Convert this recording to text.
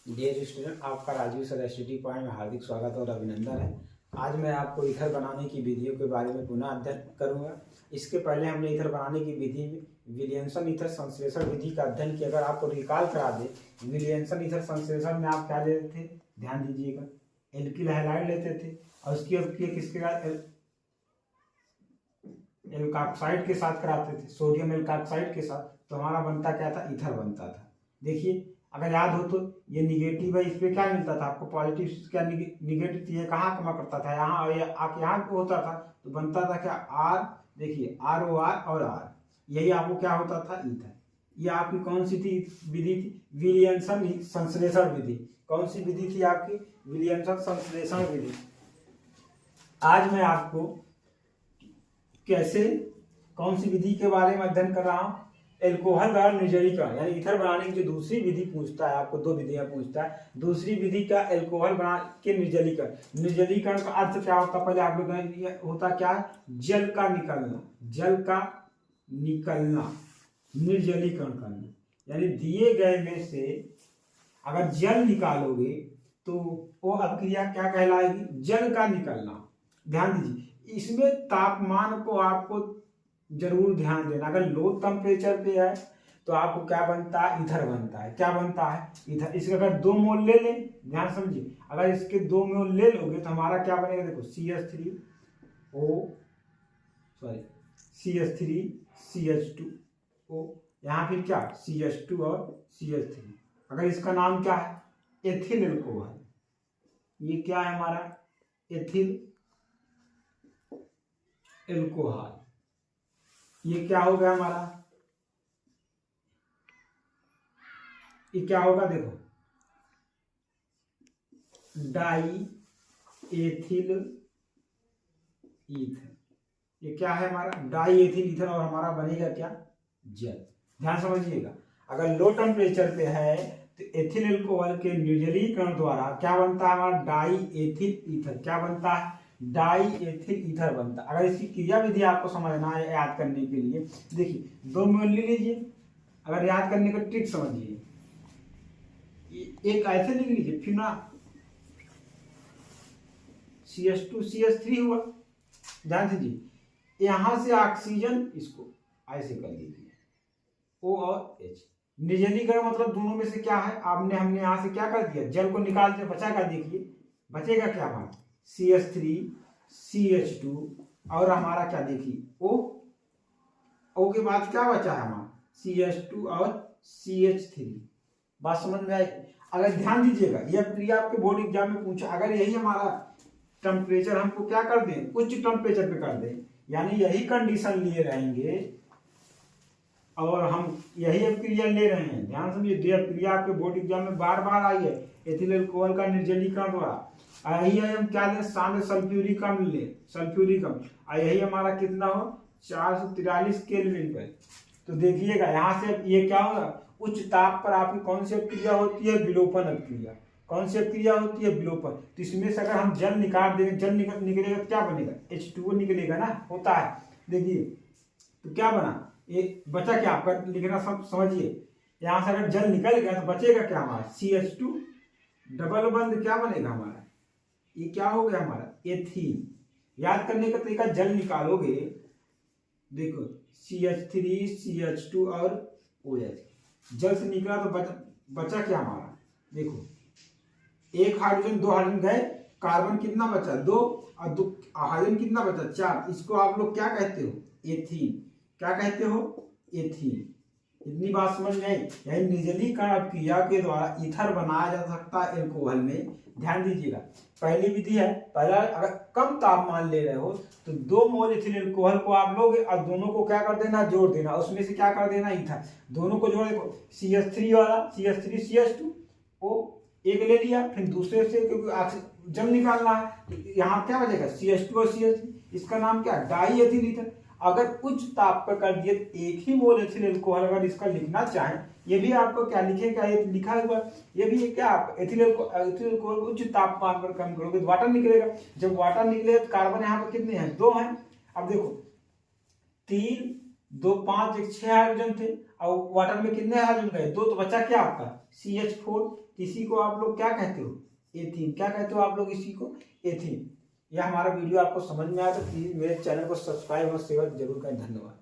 Dear student, आपका Rajiv sir STD point में हार्दिक स्वागत और अभिनंदन है। आज मैं आपको ईथर बनाने की विधियों के बारे में पुनः अध्ययन करूंगा। इसके पहले हमने ईथर बनाने की विधि में विलियमसन ईथर संश्लेषण विधि का अध्ययन किया। अगर आपको रिकॉल करा दे, विलियमसन ईथर संश्लेषण में आप क्या लेते थे, ध्यान दीजिएगा, एल्किल हैलाइड लेते थे और उसकी किसके साथ, एल्काक्साइड के साथ कराते थे, सोडियम एल्काक्साइड के साथ। तो हमारा बनता क्या था, ईथर बनता था। देखिए, अगर याद हो तो ये निगेटिव है, इस पे क्या मिलता था आपको, पॉजिटिव क्या निगेटिव थी, ये कहाँ कमा करता था, यहाँ और यहाँ होता था तो बनता था क्या, आर। देखिए ROR और R, यही आपको क्या होता था, ईथर। ये आपकी कौन सी थी विधि थी, विलियमसन संश्लेषण विधि। कौन सी विधि थी आपकी, विलियमसन संश्लेषण विधि। आज मैं आपको कैसे, कौन सी विधि के बारे में अध्ययन कर रहा हूँ, एल्कोहल द्वारा निर्जलीकरण, यानी ईथर बनाने की जो दूसरी विधि पूछता है, आपको दो विधियां पूछता है। दूसरी विधि का एल्कोहल बना के निर्जलीकरण। निर्जलीकरण का अर्थ क्या होता है, पहले आप लोग होता क्या है, जल का निकलना, जल का निकलना, निर्जलीकरण करना। यानी दिए गए में से अगर जल निकालोगे तो वो अभिक्रिया क्या कहलाएगी, जल का निकलना। ध्यान दीजिए, इसमें तापमान को आपको जरूर ध्यान देना। अगर लो टेम्परेचर पे है तो आपको क्या बनता है, ईथर बनता है। क्या बनता है, ईथर। इसके अगर 2 मोल ले लें, ध्यान समझिए, अगर इसके 2 मोल ले लोगे तो हमारा क्या बनेगा, देखो CH3O, यहाँ फिर क्या, CH2 और CH3। अगर इसका नाम क्या है, एथिल एल्कोहल। ये क्या है हमारा, एथिल एल्कोहल। ये क्या हो गया हमारा, ये क्या होगा, देखो, डाई एथिल ईथर। ये क्या है हमारा, डाई एथिल ईथर, और हमारा बनेगा क्या, जल। ध्यान समझिएगा, अगर लो टेम्परेचर पे है तो एथिल एल्कोहल के निर्जलीकरण द्वारा क्या बनता है हमारा, डाई एथिल ईथर। क्या बनता है, डाई एथिल ईथर बनता है। अगर इसकी क्रिया विधि आपको समझना है याद करने के लिए, देखिए 2 मोल ले लीजिए। अगर याद करने का ट्रिक समझिए, एक ऐसे लिख लीजिए, फिर ना CH2 CH3 हुआ। ध्यान दीजिए, यहां से ऑक्सीजन, इसको ऐसे कर लीजिए, O और H। निर्जलीकरण मतलब दोनों में से क्या है, हमने यहां से क्या कर दिया, जल को निकाल दिया, बचा क्या, देखिए बचेगा क्या हमारा, CH3 CH2 और हमारा क्या, देखिए O के बाद क्या बचा है हमारा, CH2 और CH3। बात समझ में आई। अगर ध्यान दीजिएगा, यह क्रिया आपके बोर्ड एग्जाम में पूछा, अगर यही हमारा टेम्परेचर हमको क्या कर दें, उच्च टेम्परेचर पे कर दें, यानी यही कंडीशन लिए रहेंगे और हम यही अभिक्रिया ले रहे हैं। ध्यान समझिए, ये अभिक्रिया आपके बोर्ड एग्जाम में बार बार आई है, एथिल एल्कोहल का निर्जलीकरण द्वारा। यही है, हम क्या लें, सामने सल्फ्यूरिक अम्ल ले, सल्फ्यूरिक अम्ल, यही हमारा कितना हो, 443 केल्विन पर। तो देखिएगा यहाँ से ये क्या होगा, उच्च ताप पर आपकी कौन सी अभिक्रिया होती है, विलोपन अभिक्रिया। कौन सी अभिक्रिया होती है, विलोपन। तो इसमें से अगर हम जल निकाल देंगे, जल निकलेगा तो क्या बनेगा, H2O निकलेगा ना, होता है। देखिए तो क्या बना, ये बचा क्या आपका, लिखना समझिए, यहाँ से अगर जल निकल गया तो बचेगा क्या हमारा, CH2 डबल बंद क्या बनेगा हमारा, ये क्या हो गया हमारा, एथीन। याद करने का तरीका, जल निकालोगे, देखो CH3 CH2 और OH, जल से निकला तो बचा क्या हमारा, देखो एक हाइड्रोजन, 2 हाइड्रोजन गए, कार्बन कितना बचा, 2, और 2 हाइड्रोजन कितना बचा, 4। इसको आप लोग क्या कहते हो, एथीन। क्या कहते हो, एथीन। इतनी बात समझ में आई। यानी निर्जलीकरण क्रिया के द्वारा ईथर बनाया जा सकता है एल्कोहल में। ध्यान दीजिएगा, पहली विधि है, पहला अगर कम तापमान ले रहे हो तो 2 मोल एथिल एल्कोहल को आप लोगे और दोनों को क्या कर देना, जोड़ देना, उसमें से क्या कर देना, ईथर। दोनों को जोड़ देखो, CH3 वाला, CH3 CH2 वो एक ले लिया, फिर दूसरे से, क्योंकि जल निकालना है तो यहाँ क्या बचेगा, CH2 और CH3। इसका नाम क्या, डाई एथिल ईथर। अगर उच्च ताप पर कर दिए तो एक ही मोल एथिल एल्कोहल, अगर इसका लिखना चाहें, ये भी आपको क्या लिखेगा, ये लिखा हुआ, ये भी क्या आप एथिल एल्कोहल उच्च तापमान पर कम करोगे तो वाटर निकलेगा। जब वाटर निकले तो कार्बन यहाँ पर कितने हैं, 2 हैं। अब देखो 3 2 5 1 6 हाइड्रोजन थे, और वाटर में कितने हाइड्रोजन गए, 2, तो बचा क्या आपका CH4। इसी को आप लोग क्या कहते हो, एथीन। क्या कहते हो आप लोग इसी को, एथीन। यह हमारा वीडियो आपको समझ में आया तो प्लीज मेरे चैनल को सब्सक्राइब और शेयर जरूर करें। धन्यवाद।